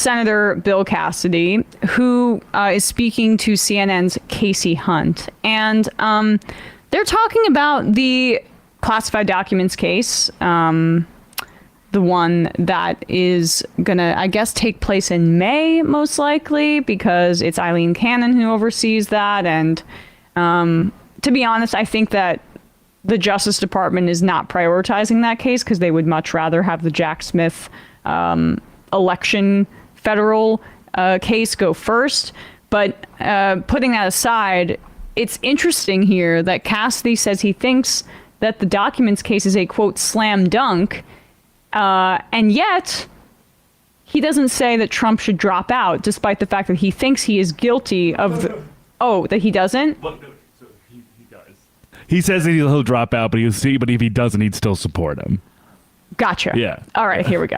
Senator Bill Cassidy, who is speaking to CNN's Casey Hunt. And they're talking about the classified documents case, the one that is going to, I guess, take place in May, most likely, because it's Eileen Cannon who oversees that. And to be honest, I think that the Justice Department is not prioritizing that case because they would much rather have the Jack Smith election federal case go first. But putting that aside, it's interesting here that Cassidy says he thinks that the documents case is a, quote, slam dunk. And yet he doesn't say that Trump should drop out, despite the fact that he thinks he is guilty of the... Oh, that he doesn't? Well, no, so he does. He says that he'll drop out, but if he doesn't, he'd still support him. Gotcha. Yeah. All right, here we go.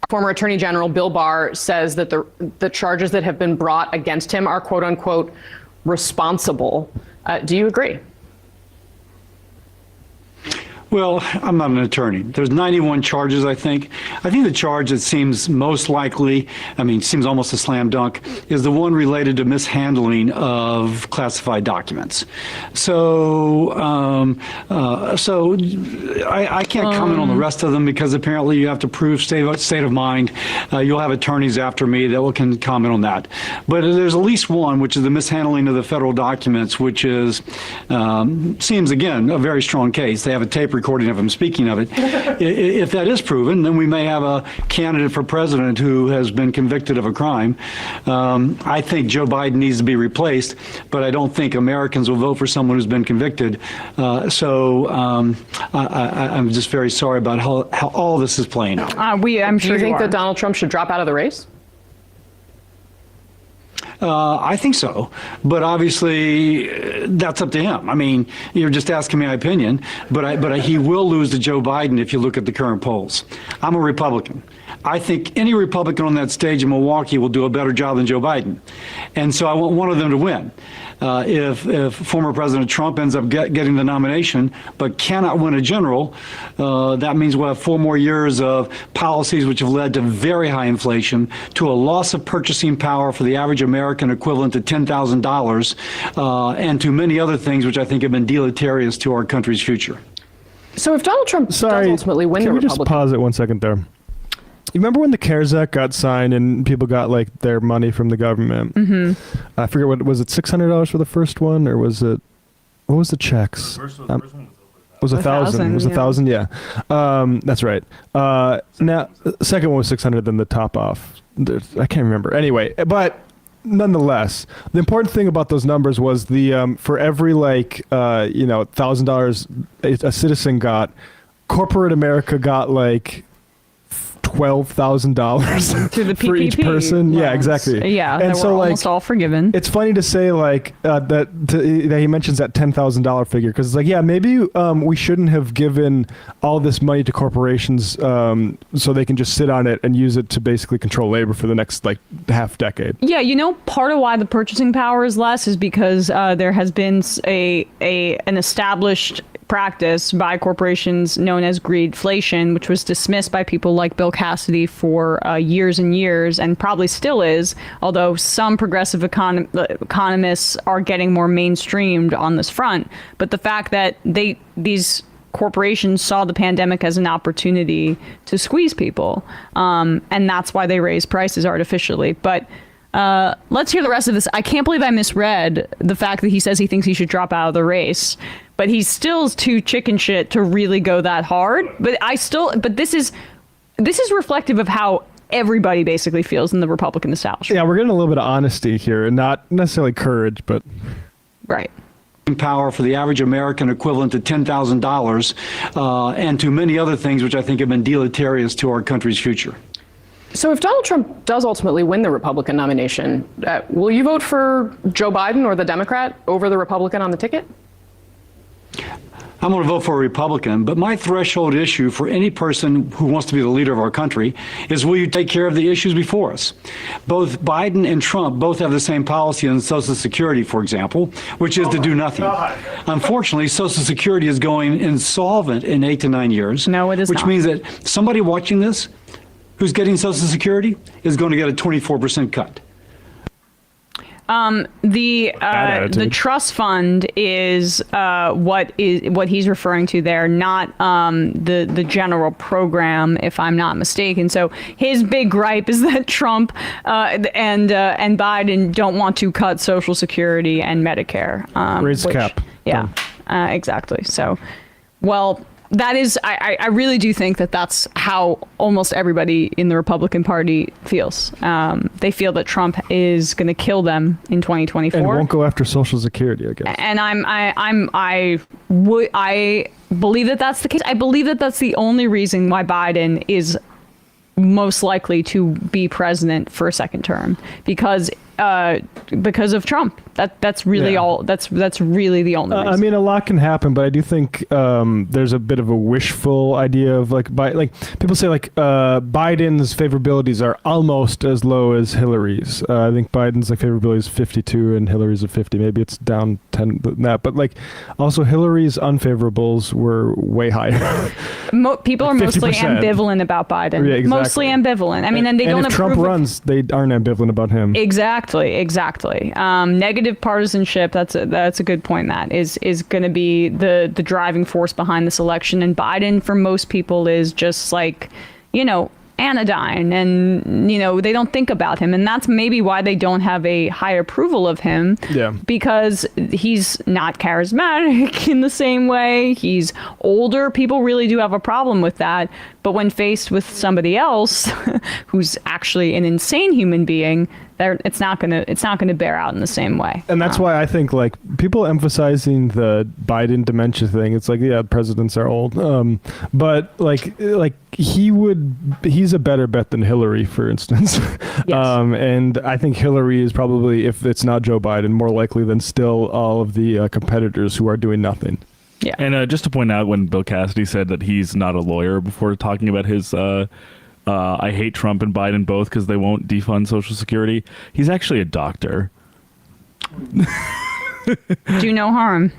Former Attorney General Bill Barr says that the charges that have been brought against him are, quote unquote, responsible. Do you agree? Well, I'm not an attorney. There's 91 charges, I think. I think the charge that seems most likely, seems almost a slam dunk, is the one related to mishandling of classified documents. So, I can't comment on the rest of them because apparently you have to prove state of mind. You'll have attorneys after me that can comment on that. But there's at least one, which is the mishandling of the federal documents, which is seems again a very strong case. They have a tape recording of him speaking of it. If that is proven, then we may have a candidate for president who has been convicted of a crime. I think Joe Biden needs to be replaced, but I don't think Americans will vote for someone who's been convicted. I'm just very sorry about how all this is playing out. I'm sure Do you think that Donald Trump should drop out of the race? I think so, but obviously that's up to him. I mean, you're just asking my opinion, but he will lose to Joe Biden if you look at the current polls. I'm a Republican. I think any Republican on that stage in Milwaukee will do a better job than Joe Biden, and so I want one of them to win. If former President Trump ends up getting the nomination but cannot win a general, that means we'll have 4 more years of policies which have led to very high inflation, to a loss of purchasing power for the average American equivalent to $10,000, and to many other things which I think have been deleterious to our country's future. So if Donald Trump does ultimately win the Can we Republican... just pause it 1 second there? You remember when the CARES Act got signed and people got like their money from the government? Mm-hmm. I forget was it $600 for the first one, or was it, what was the checks? The first one was $1,000. Was $1,000? Yeah. That's right. Now the second one was 600. Then the top off. I can't remember. Anyway, but nonetheless, the important thing about those numbers was the for every $1,000 a citizen got, corporate America got like $12,000 for each person. Loans. Yeah, exactly. Yeah, and they so were almost all forgiven. It's funny to say that he mentions that $10,000 figure, because it's like, yeah, maybe we shouldn't have given all this money to corporations so they can just sit on it and use it to basically control labor for the next half decade. Yeah, part of why the purchasing power is less is because there has been an established practice by corporations known as greedflation, which was dismissed by people like Bill Cassidy for years and years, and probably still is, although some progressive economists are getting more mainstreamed on this front. But the fact that these corporations saw the pandemic as an opportunity to squeeze people, and that's why they raised prices artificially. But let's hear the rest of this. I can't believe I misread the fact that he says he thinks he should drop out of the race, but he still is too chicken shit to really go that hard. But this is reflective of how everybody basically feels in the Republican establishment. Yeah, we're getting a little bit of honesty here, and not necessarily courage, but right. Power for the average American equivalent to $10,000, and to many other things which I think have been deleterious to our country's future. So if Donald Trump does ultimately win the Republican nomination, will you vote for Joe Biden or the Democrat over the Republican on the ticket? I'm going to vote for a Republican, but my threshold issue for any person who wants to be the leader of our country is, will you take care of the issues before us? Both Biden and Trump both have the same policy on Social Security, for example, which is to do nothing. Unfortunately, Social Security is going insolvent in 8 to 9 years. No, it is which not. means that somebody watching this who's getting Social Security is going to get a 24% cut. The trust fund is what he's referring to there, not the general program, if I'm not mistaken. So his big gripe is that Trump and Biden don't want to cut Social Security and Medicare. Raise the cap. Yeah, exactly. So, well, that is, I really do think that that's how almost everybody in the Republican Party feels. They feel that Trump is going to kill them in 2024 and won't go after Social Security, I guess. And I believe that that's the case. I believe that that's the only reason why Biden is most likely to be president for a second term, because of Trump. That's really all. That's really the only reason. I mean, a lot can happen, but I do think there's a bit of a wishful idea of like people say Biden's favorabilities are almost as low as Hillary's. I think Biden's favorability is 52 and Hillary's at 50. Maybe it's down 10 than that, but also Hillary's unfavораbles were way higher. People are mostly 50%. ambivalent about Biden. Yeah, exactly. Mostly ambivalent. I mean, and they don't if Trump approve runs, they aren't ambivalent about him. Exactly. Negative partisanship. That's a good point. That is going to be the driving force behind this election. And Biden, for most people, is just anodyne, and they don't think about him, and that's maybe why they don't have a high approval of him. Yeah. Because he's not charismatic in the same way. He's older. People really do have a problem with that. But when faced with somebody else who's actually an insane human being, it's not gonna bear out in the same way. And that's why I think people emphasizing the Biden dementia thing. It's presidents are old, but he's a better bet than Hillary, for instance. Yes. And I think Hillary is probably, if it's not Joe Biden, more likely than still all of the competitors who are doing nothing. Yeah. And just to point out, when Bill Cassidy said that he's not a lawyer before talking about his I hate Trump and Biden both because they won't defund Social Security, he's actually a doctor. Do no harm.